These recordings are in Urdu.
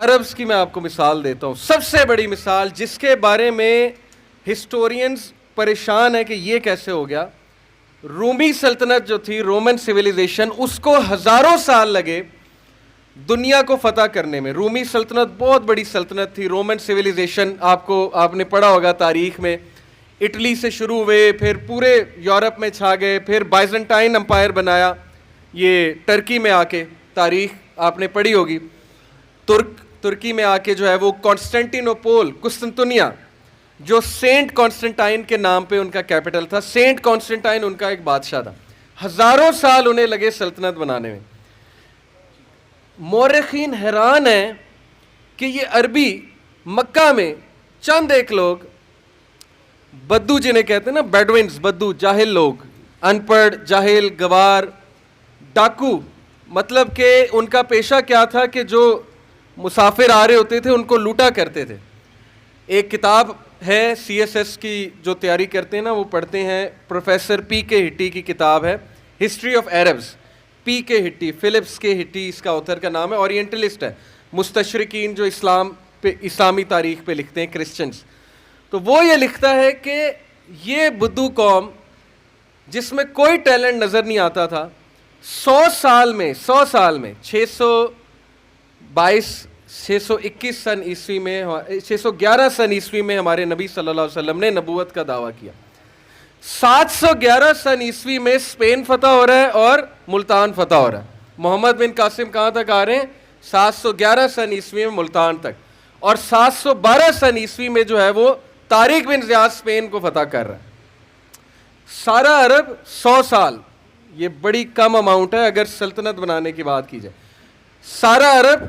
عربز کی میں آپ کو مثال دیتا ہوں، سب سے بڑی مثال جس کے بارے میں ہسٹورینز پریشان ہے کہ یہ کیسے ہو گیا۔ رومی سلطنت جو تھی، رومن سویلائزیشن، اس کو ہزاروں سال لگے دنیا کو فتح کرنے میں۔ رومی سلطنت بہت بڑی سلطنت تھی۔ رومن سویلائزیشن آپ نے پڑھا ہوگا تاریخ میں، اٹلی سے شروع ہوئے، پھر پورے یورپ میں چھا گئے، پھر بائزنٹائن امپائر بنایا یہ ٹرکی میں آ کے، تاریخ آپ نے پڑھی ہوگی۔ ترکی میں آ کے جو ہے وہ کانسٹینٹینوپول، قسطنطنیہ، جو سینٹ کانسٹنٹائن کے نام پہ ان کا کیپٹل تھا، سینٹ کانسٹنٹائن ان کا ایک بادشاہ تھا۔ ہزاروں سال انہیں لگے سلطنت بنانے میں۔ مورخین حیران ہیں کہ یہ عربی مکہ میں چند ایک لوگ، بدو جنہیں کہتے ہیں نا، بیڈوینز، بدو، جاہل لوگ، ان پڑھ، جاہل، گوار، ڈاکو، مطلب کہ ان کا پیشہ کیا تھا کہ جو مسافر آ رہے ہوتے تھے ان کو لوٹا کرتے تھے۔ ایک کتاب ہے سی ایس ایس کی جو تیاری کرتے ہیں نا وہ پڑھتے ہیں، پروفیسر پی کے ہٹی کی کتاب ہے ہسٹری آف عربز۔ پی کے ہٹی، فلپس کے ہٹی اس کا آتھر کا نام ہے، اورینٹلسٹ ہے، مستشرقین جو اسلامی تاریخ پہ لکھتے ہیں، کرسچنز۔ تو وہ یہ لکھتا ہے کہ یہ بدو قوم جس میں کوئی ٹیلنٹ نظر نہیں آتا تھا، 100 سال میں 621 سن عیسوی میں 611 سن عیسوی میں ہمارے نبی صلی اللہ علیہ وسلم نے نبوت کا دعویٰ کیا۔ 711 سن عیسوی میں اسپین فتح ہو رہا ہے اور ملتان فتح ہو رہا ہے۔ محمد بن قاسم کہاں تک آ رہے ہیں؟ 711 سن عیسوی میں ملتان تک، اور 712 سن عیسوی میں جو ہے وہ طارق بن زیاد اسپین کو فتح کر رہا ہے۔ سارا عرب 100 سال، یہ بڑی کم اماؤنٹ ہے اگر سلطنت بنانے کی بات کی جائے۔ سارا عرب،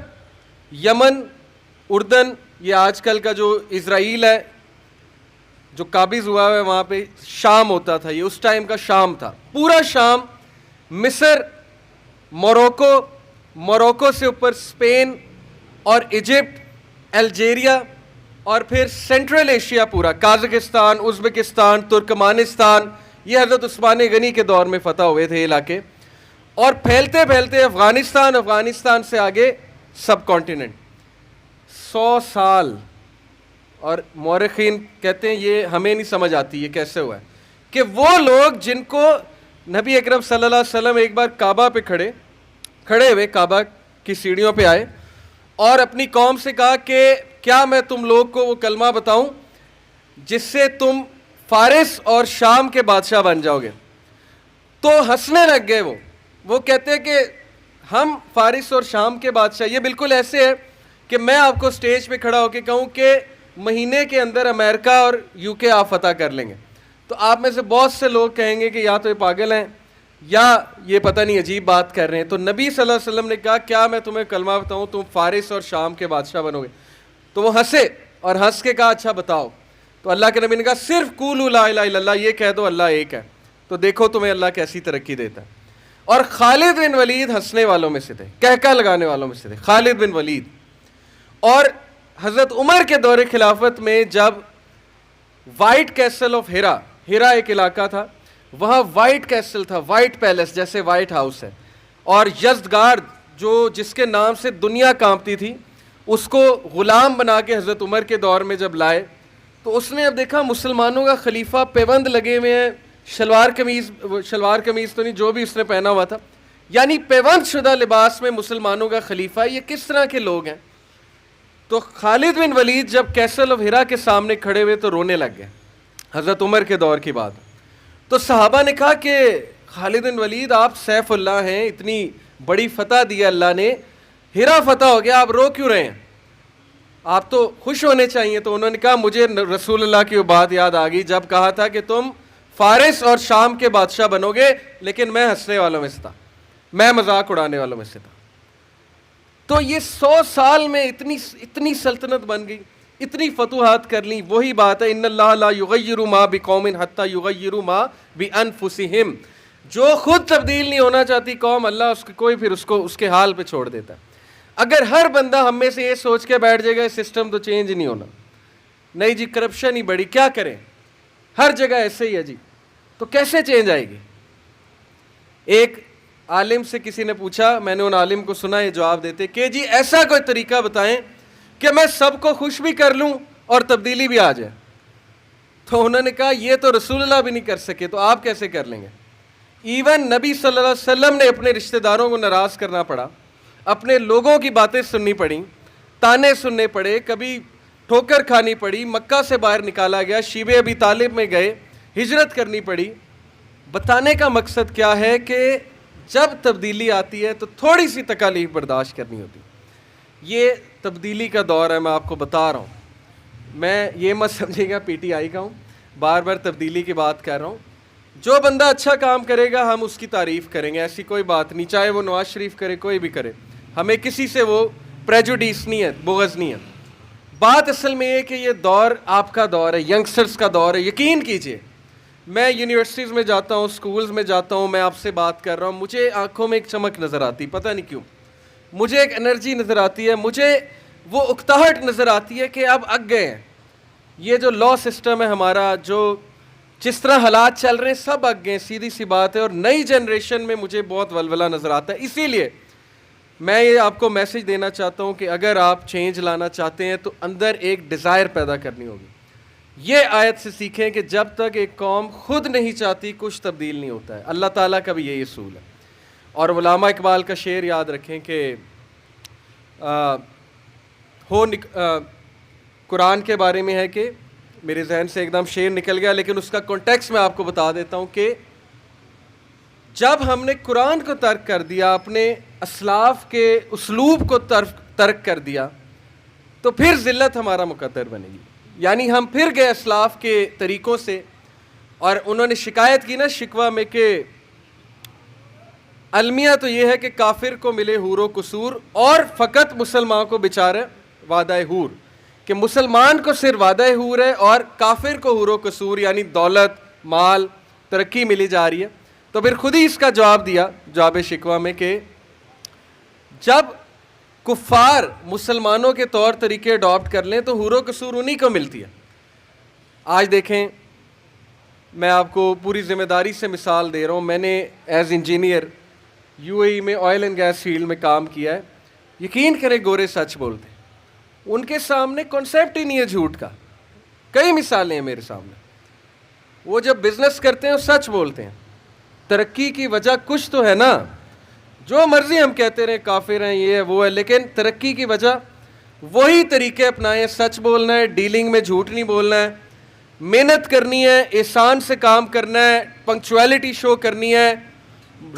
یمن، اردن، یہ آج کل کا جو اسرائیل ہے جو قابض ہوا ہے، وہاں پہ شام ہوتا تھا، یہ اس ٹائم کا شام تھا، پورا شام، مصر، موروکو سے اوپر اسپین اور ایجپٹ، الجیریا، اور پھر سینٹرل ایشیا پورا، قازقستان، ازبکستان، ترکمانستان، یہ حضرت عثمان غنی کے دور میں فتح ہوئے تھے علاقے، اور پھیلتے پھیلتے افغانستان سے آگے سب کانٹیننٹ۔ 100 سال، اور مورخین کہتے ہیں یہ ہمیں نہیں سمجھ آتی یہ کیسے ہوا ہے کہ وہ لوگ جن کو نبی اکرم صلی اللہ علیہ وسلم ایک بار کعبہ پہ کھڑے ہوئے، کعبہ کی سیڑھیوں پہ آئے اور اپنی قوم سے کہا کہ کیا میں تم لوگ کو وہ کلمہ بتاؤں جس سے تم فارس اور شام کے بادشاہ بن جاؤ گے؟ تو ہنسنے لگ گئے وہ کہتے ہیں کہ ہم فارس اور شام کے بادشاہ، یہ بالکل ایسے ہے کہ میں آپ کو سٹیج پہ کھڑا ہو کے کہوں کہ مہینے کے اندر امریکہ اور یو کے آپ فتح کر لیں گے، تو آپ میں سے بہت سے لوگ کہیں گے کہ یا تو یہ پاگل ہیں یا یہ پتہ نہیں عجیب بات کر رہے ہیں۔ تو نبی صلی اللہ علیہ وسلم نے کہا کیا میں تمہیں کلمہ بتاؤں، تم فارس اور شام کے بادشاہ بنو گے؟ تو وہ ہنسے اور ہنس کے کہا اچھا بتاؤ۔ تو اللہ کے نبی نے کہا صرف قولوا لا الہ الا اللہ، یہ کہہ دو اللہ ایک ہے، تو دیکھو تمہیں اللہ کیسی ترقی دیتا ہے۔ اور خالد بن ولید ہنسنے والوں میں سے تھے، کہکہ لگانے والوں میں سے تھے، خالد بن ولید۔ اور حضرت عمر کے دور خلافت میں جب وائٹ کیسل آف ہیرا ایک علاقہ تھا، وہاں وائٹ کیسل تھا، وائٹ پیلس جیسے وائٹ ہاؤس ہے، اور یزدگارد جو جس کے نام سے دنیا کانپتی تھی، اس کو غلام بنا کے حضرت عمر کے دور میں جب لائے، تو اس نے اب دیکھا مسلمانوں کا خلیفہ پیوند لگے ہوئے ہیں، شلوار قمیض تو نہیں، جو بھی اس نے پہنا ہوا تھا، یعنی پیوند شدہ لباس میں مسلمانوں کا خلیفہ، یہ کس طرح کے لوگ ہیں؟ تو خالد بن ولید جب کیسل آف ہیرا کے سامنے کھڑے ہوئے تو رونے لگ گئے، حضرت عمر کے دور کی بات۔ تو صحابہ نے کہا کہ خالد بن ولید آپ سیف اللہ ہیں، اتنی بڑی فتح دی اللہ نے، ہیرا فتح ہو گیا، آپ رو کیوں رہے ہیں؟ آپ تو خوش ہونے چاہیے۔ تو انہوں نے کہا مجھے رسول اللہ کی وہ بات یاد آ گئی جب کہا تھا کہ تم فارس اور شام کے بادشاہ بنو گے، لیکن میں ہنسنے والوں میں سے تھا، میں مذاق اڑانے والوں میں سے تھا۔ تو یہ 100 سال میں اتنی سلطنت بن گئی، اتنی فتوحات کر لیں۔ وہی بات ہے ان اللہ لا یغیر ما بقوم حتی یغیروا ما بانفسہم، جو خود تبدیل نہیں ہونا چاہتی قوم، اللہ اس کو اس کے حال پہ چھوڑ دیتا ہے۔ اگر ہر بندہ ہم میں سے یہ سوچ کے بیٹھ جائے گا سسٹم تو چینج نہیں ہونا، نہیں جی کرپشن ہی بڑی، کیا کریں، ہر جگہ ایسے ہی ہے جی، تو کیسے چینج آئے گی؟ ایک عالم سے کسی نے پوچھا، میں نے ان عالم کو سنا یہ جواب دیتے کہ جی ایسا کوئی طریقہ بتائیں کہ میں سب کو خوش بھی کر لوں اور تبدیلی بھی آ جائے. تو انہوں نے کہا یہ تو رسول اللہ بھی نہیں کر سکے, تو آپ کیسے کر لیں گے؟ ایون نبی صلی اللہ علیہ وسلم نے اپنے رشتہ داروں کو ناراض کرنا پڑا, اپنے لوگوں کی باتیں سننی پڑیں, تانے سننے پڑے, کبھی ٹھوکر کھانی پڑی, مکہ سے باہر نکالا گیا, شیب ابی طالب میں گئے, ہجرت کرنی پڑی. بتانے کا مقصد کیا ہے کہ جب تبدیلی آتی ہے تو تھوڑی سی تکالیف برداشت کرنی ہوتی. یہ تبدیلی کا دور ہے, میں آپ کو بتا رہا ہوں. میں یہ مت سمجھے گا پی ٹی آئی کا ہوں, بار بار تبدیلی کی بات کر رہا ہوں. جو بندہ اچھا کام کرے گا ہم اس کی تعریف کریں گے, ایسی کوئی بات نہیں, چاہے وہ نواز شریف کرے, کوئی بھی کرے, ہمیں کسی سے وہ پریجوڈیس نہیں ہے, بغض نہیں ہے. بات اصل میں یہ کہ یہ دور آپ کا دور ہے, ینگسٹرز کا دور ہے. یقین کیجئے میں یونیورسٹیز میں جاتا ہوں, سکولز میں جاتا ہوں, میں آپ سے بات کر رہا ہوں, مجھے آنکھوں میں ایک چمک نظر آتی, پتہ نہیں کیوں, مجھے ایک انرجی نظر آتی ہے, مجھے وہ اکتاہٹ نظر آتی ہے کہ اب اگ گئے ہیں. یہ جو لا سسٹم ہے ہمارا, جو جس طرح حالات چل رہے ہیں سب اگ گئے, سیدھی سی بات ہے. اور نئی جنریشن میں مجھے بہت ولولہ نظر آتا ہے. اسی لیے میں یہ آپ کو میسج دینا چاہتا ہوں کہ اگر آپ چینج لانا چاہتے ہیں تو اندر ایک ڈیزائر پیدا کرنی ہوگی. یہ آیت سے سیکھیں کہ جب تک ایک قوم خود نہیں چاہتی کچھ تبدیل نہیں ہوتا ہے. اللہ تعالیٰ کا بھی یہی اصول ہے. اور علامہ اقبال کا شعر یاد رکھیں کہ قرآن کے بارے میں ہے کہ میرے ذہن سے ایک دم شعر نکل گیا, لیکن اس کا کانٹیکسٹ میں آپ کو بتا دیتا ہوں کہ جب ہم نے قرآن کو ترک کر دیا, اپنے اسلاف کے اسلوب کو ترک کر دیا, تو پھر ذلت ہمارا مقدر بنے گی. یعنی ہم پھر گئے اسلاف کے طریقوں سے, اور انہوں نے شکایت کی نا شکوہ میں کہ المیہ تو یہ ہے کہ کافر کو ملے حور و قصور اور فقط مسلمان کو بیچارہ وعدہ حور, کہ مسلمان کو صرف وعدہ حور ہے اور کافر کو حور و قصور یعنی دولت, مال, ترقی ملی جا رہی ہے. تو پھر خود ہی اس کا جواب دیا جواب شکوہ میں کہ جب کفار مسلمانوں کے طور طریقے اڈاپٹ کر لیں تو حور و قصور انہی کو ملتی ہے. آج دیکھیں, میں آپ کو پوری ذمہ داری سے مثال دے رہا ہوں, میں نے ایز انجینئر یو اے ای میں آئل اینڈ گیس فیلڈ میں کام کیا ہے. یقین کریں گورے سچ بولتے ہیں, ان کے سامنے کانسیپٹ ہی نہیں ہے جھوٹ کا. کئی مثالیں ہیں میرے سامنے, وہ جب بزنس کرتے ہیں وہ سچ بولتے ہیں. ترقی کی وجہ کچھ تو ہے نا, جو مرضی ہم کہتے رہیں کافر ہیں یہ ہے وہ ہے, لیکن ترقی کی وجہ وہی طریقے اپنائیں, سچ بولنا ہے, ڈیلنگ میں جھوٹ نہیں بولنا ہے, محنت کرنی ہے, احسان سے کام کرنا ہے, پنکچویلٹی شو کرنی ہے,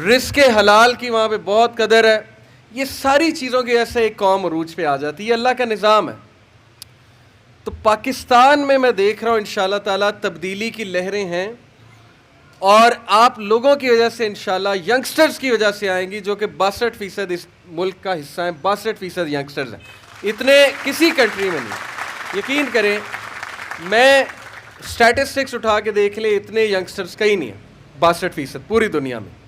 رزق حلال کی وہاں پہ بہت قدر ہے. یہ ساری چیزوں کی وجہ سے ایک قوم عروج پہ آ جاتی ہے. یہ اللہ کا نظام ہے. تو پاکستان میں دیکھ رہا ہوں انشاءاللہ تعالیٰ تبدیلی کی لہریں ہیں, اور آپ لوگوں کی وجہ سے انشاءاللہ ینگسٹرز کی وجہ سے آئیں گی, جو کہ 62% اس ملک کا حصہ ہیں. 62% ینگسٹرز ہیں, اتنے کسی کنٹری میں نہیں. یقین کریں, میں اسٹیٹسٹکس اٹھا کے دیکھ لیں, اتنے ینگسٹرز کہیں نہیں ہیں. 62% پوری دنیا میں.